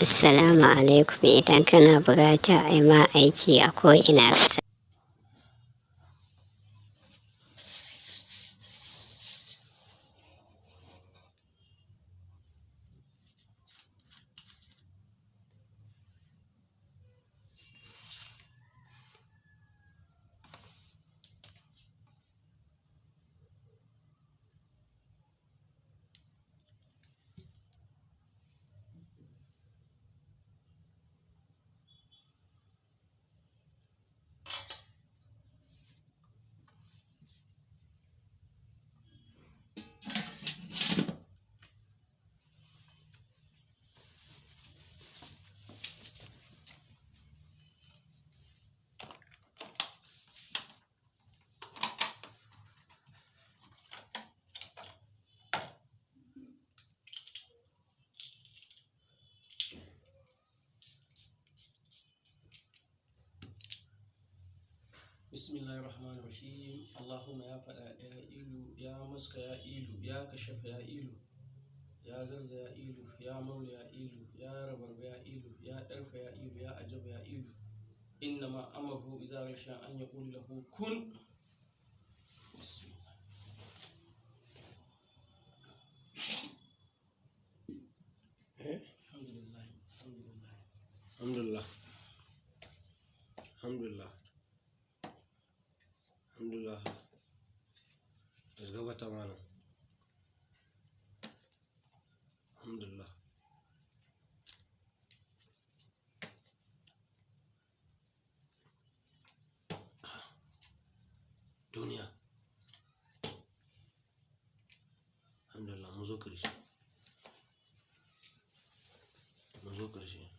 Assalamu alaikum. Idan kana buƙatar a yi ma aiki a ko'ina ka Bismillahirrahmanirrahim. Allahumma ya faɗa ya ilu, ya maska ya ilu, ya kashafa ya ilu, ya zarza ya ilu, ya maula ya ilu, ya rabarba ya ilu, ya ɗarfa ya ilu, ya ajaba ya ilu. Inna ma amru iza rasha an yaqulu lahu kun. Bismillah. Alhamdulillah. Alhamdulillah. Alhamdulillah. Alhamdulillah. Alhamdulillah. Let's go with Tamana. Alhamdulillah. Duniya. Alhamdulillah. Mu zo ƙarshe.